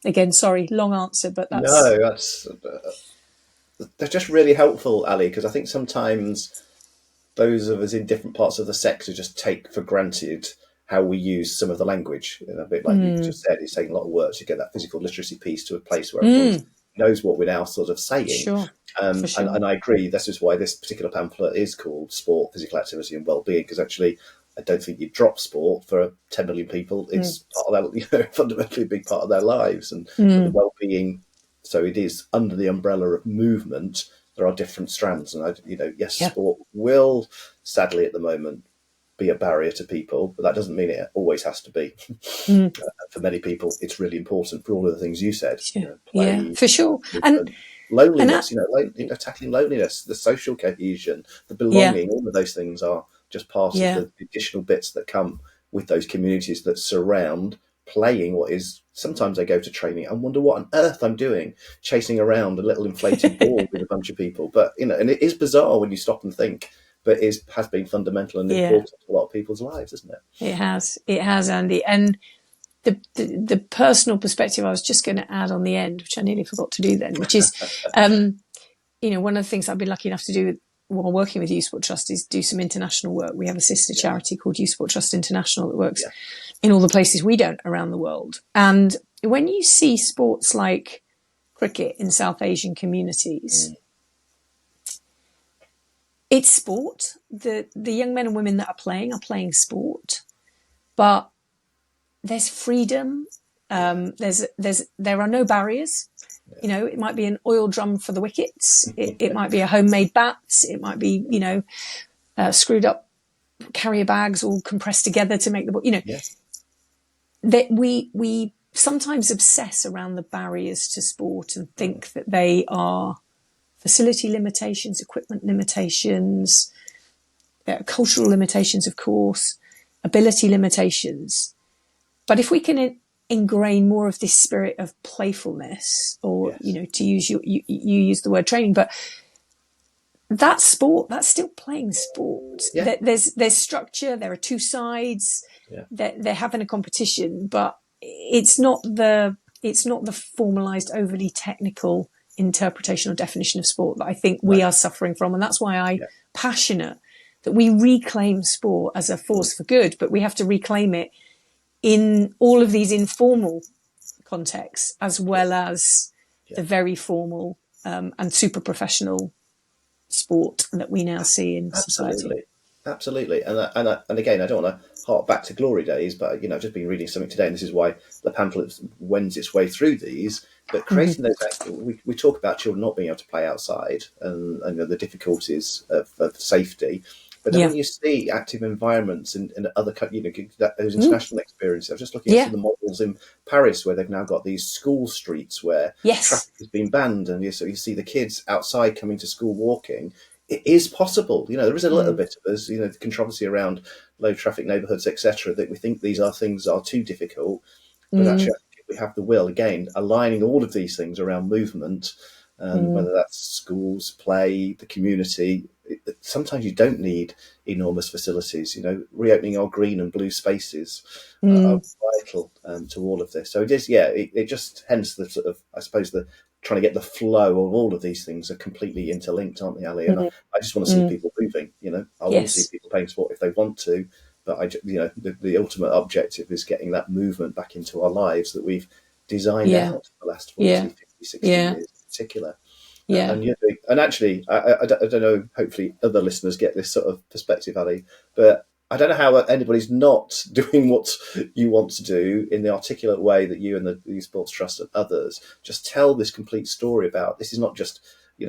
Again, sorry, long answer, but that's No, that's just really helpful, Ali, because I think sometimes those of us in different parts of the sector just take for granted how we use some of the language. And a bit like you've just said, it's taking a lot of work to get that physical literacy piece to a place where everyone knows what we're now sort of saying. sure, for sure. And I agree. This is why this particular pamphlet is called Sport, Physical Activity and Wellbeing, because actually I don't think you drop sport for 10 million people. It's part of their, fundamentally a big part of their lives. And but the well-being, so it is under the umbrella of movement. There are different strands, and yes, Yeah. sport will sadly at the moment be a barrier to people, but that doesn't mean it always has to be. For many people, it's really important for all of the things you said. Sure. Yeah, Play, for sure. And that, loneliness. Tackling loneliness, the social cohesion, the yeah, belonging. All of those things are just part of yeah, the additional bits that come with those communities that surround playing. What is sometimes I go to training and wonder what on earth I'm doing, chasing around a little inflated ball with a bunch of people. But and it is bizarre when you stop and think. But has been fundamental and yeah. important to a lot of people's lives, isn't it? It has, Andy. And the personal perspective I was just going to add on the end, which I nearly forgot to do then, which is, one of the things I've been lucky enough to do while working with Youth Sport Trust is do some international work. We have a sister charity called Youth Sport Trust International that works in all the places we don't around the world. And when you see sports like cricket in South Asian communities, it's sport. The young men and women that are playing sport, but there's freedom. There are no barriers. It might be an oil drum for the wickets. It might be a homemade bat. It might be, screwed up carrier bags all compressed together to make the ball. That we sometimes obsess around the barriers to sport and think that they are facility limitations, equipment limitations, cultural limitations, of course, ability limitations. But if we can ingrain more of this spirit of playfulness, or to use you use the word training, but that's sport. That's still playing sport. Yeah. There's structure. There are two sides. Yeah. They're having a competition, but it's not the formalized, overly technical interpretation or definition of sport that I think we are suffering from, and that's why I'm passionate that we reclaim sport as a force for good, but we have to reclaim it in all of these informal contexts as well as the very formal and super professional sport that we now see in society. Absolutely. And again, I don't want to hark back to glory days, but I've just been reading something today, and this is why the pamphlet wends its way through these. But creating those, we talk about children not being able to play outside and the difficulties of safety. But then when you see active environments in other countries, those international experiences, I was just looking at some of the models in Paris where they've now got these school streets where traffic has been banned, and so you see the kids outside coming to school walking. It is possible. There is a little bit of us, the controversy around low traffic neighbourhoods, etc., that we think these things are too difficult. But actually, I think if we have the will, again, aligning all of these things around movement, whether that's schools, play, the community, sometimes you don't need enormous facilities. Reopening our green and blue spaces are vital to all of this. So it is, it just, hence the sort of, I suppose, the trying to get the flow of all of these things are completely interlinked, aren't they, Ali? And I just want to see people moving. I want to see people playing sport if they want to, but the ultimate objective is getting that movement back into our lives that we've designed out for the last 40, 50, 60 years in particular. And actually, I don't know, hopefully other listeners get this sort of perspective, Ali, but I don't know how anybody's not doing what you want to do in the articulate way that you and the Youth Sports Trust and others just tell this complete story about. This is not just,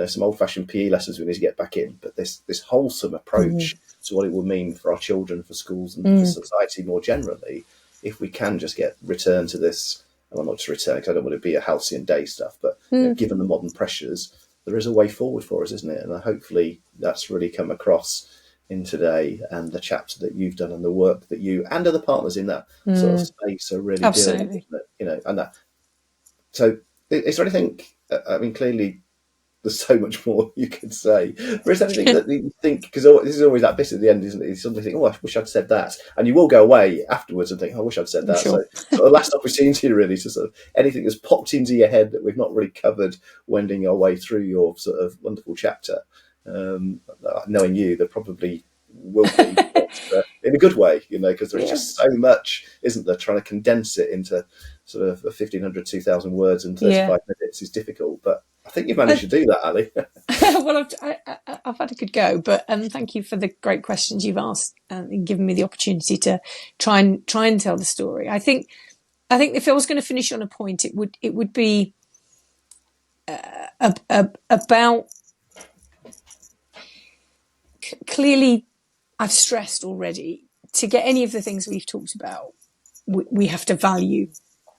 some old-fashioned PE lessons we need to get back in, but this wholesome approach to what it will mean for our children, for schools and for society more generally, if we can just get return to this, well, not just return, because I don't want to be a halcyon day stuff, but given the modern pressures, there is a way forward for us, isn't it? And hopefully that's really come across in today, and the chapter that you've done and the work that you and other partners in that sort of space are really doing, and that. So is there anything, clearly there's so much more you could say. But is there anything that you think, because this is always that bit at the end, isn't it? You suddenly think, oh, I wish I'd said that. And you will go away afterwards and think, oh, I wish I'd said I'm that. So sure. sort of last opportunity really to sort of anything that's popped into your head that we've not really covered wending our way through your sort of wonderful chapter. Knowing you, there probably will be, but in a good way, because there's Yeah. just so much, isn't there? Trying to condense it into sort of 1,500, 2,000 words in 35 minutes is difficult, but I think you've managed to do that, Ali. Well, I've had a good go, but thank you for the great questions you've asked and given me the opportunity to try and tell the story. I think if I was going to finish on a point, it would be about clearly. I've stressed already, to get any of the things we've talked about, we have to value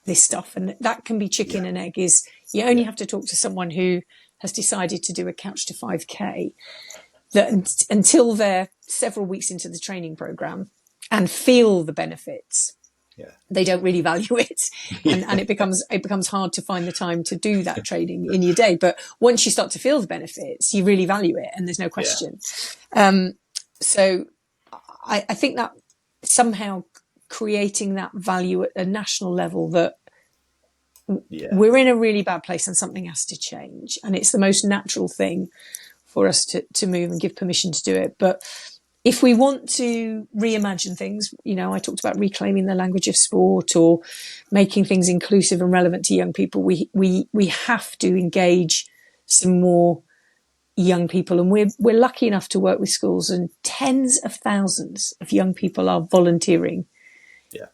this stuff, and that can be chicken and egg. Is you only have to talk to someone who has decided to do a couch to 5K, that until they're several weeks into the training program and feel the benefits, they don't really value it, and it becomes hard to find the time to do that training in your day. But once you start to feel the benefits, you really value it, and there's no question. So I think that somehow creating that value at a national level, that we're in a really bad place and something has to change, and it's the most natural thing for us to move and give permission to do it. But if we want to reimagine things, I talked about reclaiming the language of sport or making things inclusive and relevant to young people. We have to engage some more young people, and we're lucky enough to work with schools, and tens of thousands of young people are volunteering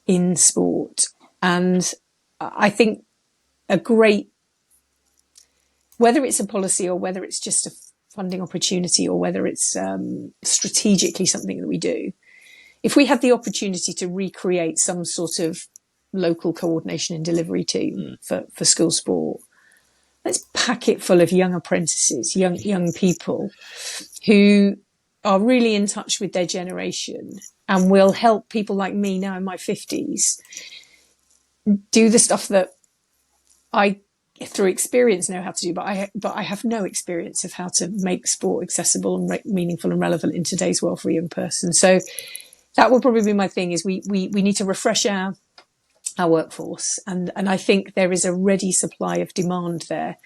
in sport. And I think whether it's a policy or whether it's just a funding opportunity or whether it's strategically something that we do, if we had the opportunity to recreate some sort of local coordination and delivery team for school sport, let's pack it full of young apprentices, young people who are really in touch with their generation and will help people like me now in my 50s do the stuff that I, through experience, know how to do, but I have no experience of how to make sport accessible and meaningful and relevant in today's world for a young person. So that will probably be my thing, is we need to refresh our workforce. And I think there is a ready supply of demand there,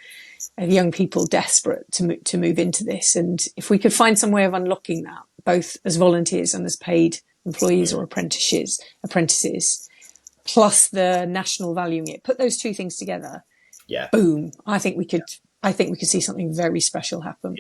of young people desperate to move into this. And if we could find some way of unlocking that, both as volunteers and as paid employees or apprentices, plus the national valuing it, put those two things together. Boom. I think we could see something very special happen.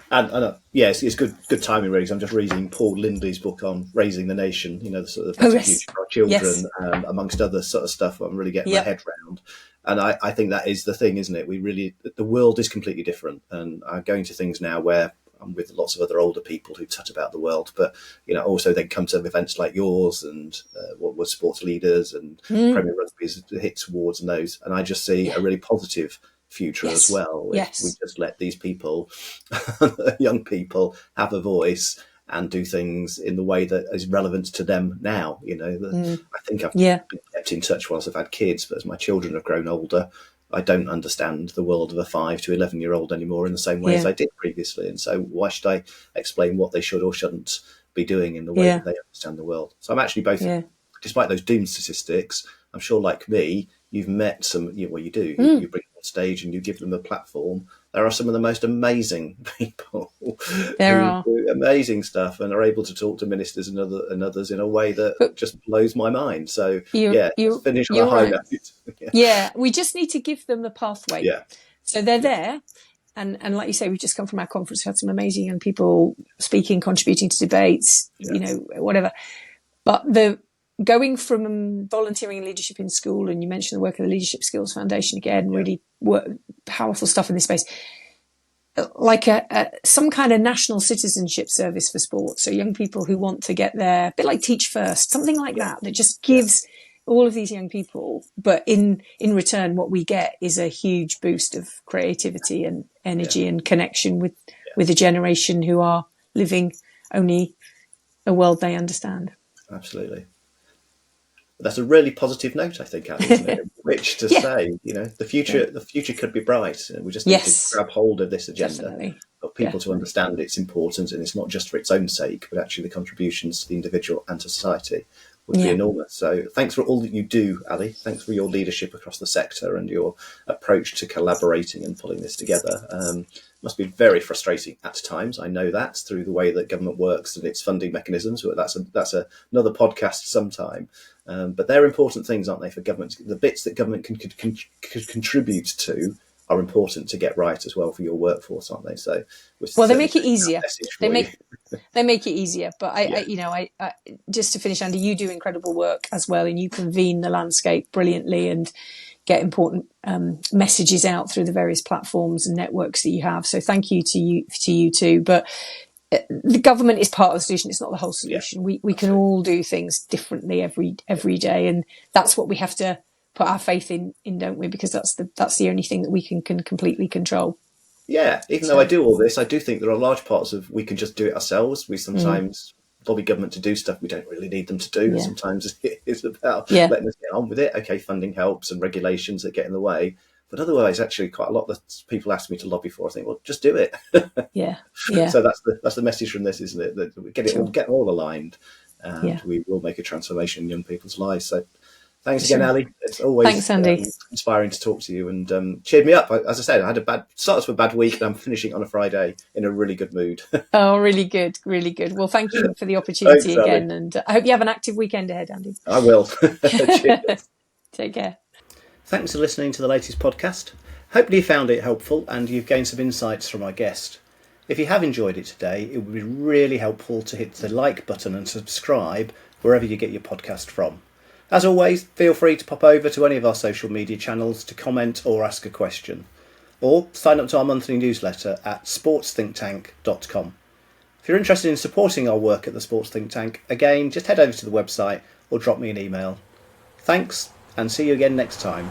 And it's good timing, really. Because I'm just reading Paul Lindley's book on raising the nation. The sort of better future for our children, amongst other sort of stuff. I'm really getting my head round, and I think that is the thing, isn't it? The world is completely different, and I'm going to things now where I'm with lots of other older people who chat about the world, but also then come to events like yours and what was sports leaders and Premier Rugby's hits awards and those, and I just see a really positive future as well. If we just let these people, young people, have a voice and do things in the way that is relevant to them now. I think I've been kept in touch once I've had kids, but as my children have grown older, I don't understand the world of a 5 to 11-year-old anymore in the same way as I did previously. And so why should I explain what they should or shouldn't be doing in the way that they understand the world? So I'm actually both, despite those doom statistics, I'm sure, like me, you've met some, you do. You bring them on stage and you give them a platform. There are some of the most amazing people who do amazing stuff and are able to talk to ministers and others in a way that just blows my mind. So, let's finish on a high note. We just need to give them the pathway. So they're there. And like you say, we've just come from our conference. We had some amazing young people speaking, contributing to debates, whatever. But going from volunteering and leadership in school, and you mentioned the work of the Leadership Skills Foundation again, really powerful stuff in this space, like some kind of national citizenship service for sport. So young people who want to get there, a bit like Teach First, something like that just gives all of these young people, but in return, what we get is a huge boost of creativity and energy and connection with a generation who are living only a world they understand. Absolutely. That's a really positive note, I think, Ali, isn't it? Which to Yeah, say, yeah, the future could be bright. We just need to yes, grab hold of this agenda, definitely, for people to definitely. understand its importance, and it's not just for its own sake, but actually the contributions to the individual and to society would be Yeah. enormous. So thanks for all that you do, Ali. Thanks for your leadership across the sector and your approach to collaborating and pulling this together. Must be very frustrating at times. I know that through the way that government works and its funding mechanisms. But another podcast sometime. But they're important things, aren't they, for government? The bits that government can contribute to are important to get right as well for your workforce, aren't they? So we're Well, they certainly make it sending that easier. message They for you. make it easier. But Yeah, I just to finish, Andy, you do incredible work as well, and you convene the landscape brilliantly and get important messages out through the various platforms and networks that you have. So thank you to you too. But the government is part of the solution. It's not the whole yeah, solution. We can absolutely. all do things differently every day, and that's what we have to put our faith in, don't we? Because that's the only thing that we can completely control. Yeah, even though I So do all this, I do think there are large parts of we can just do it ourselves. We mm, sometimes lobby government to do stuff we don't really need them to do. yeah, Sometimes it's about yeah, letting us get on with it. Okay, funding helps and regulations that get in the way. But otherwise, actually, quite a lot that people ask me to lobby for, I think, well, just do it. yeah, yeah. So that's the message from this, isn't it? That we Sure. get all aligned, and Yeah, we will make a transformation in young people's lives. So thanks again, sure. Ali. It's always Thanks, Andy. inspiring to talk to you and cheered me up. As I said, I had a bad start to a bad week, and I'm finishing on a Friday in a really good mood. Oh, really good, really good. Well, thank you for the opportunity Thanks, Ali. again, and I hope you have an active weekend ahead, Andy. I will. Cheers. Take care. Thanks for listening to the latest podcast. Hopefully you found it helpful and you've gained some insights from our guest. If you have enjoyed it today, it would be really helpful to hit the like button and subscribe wherever you get your podcast from. As always, feel free to pop over to any of our social media channels to comment or ask a question. Or sign up to our monthly newsletter at sportsthinktank.com. If you're interested in supporting our work at the Sports Think Tank, again, just head over to the website or drop me an email. Thanks, and see you again next time.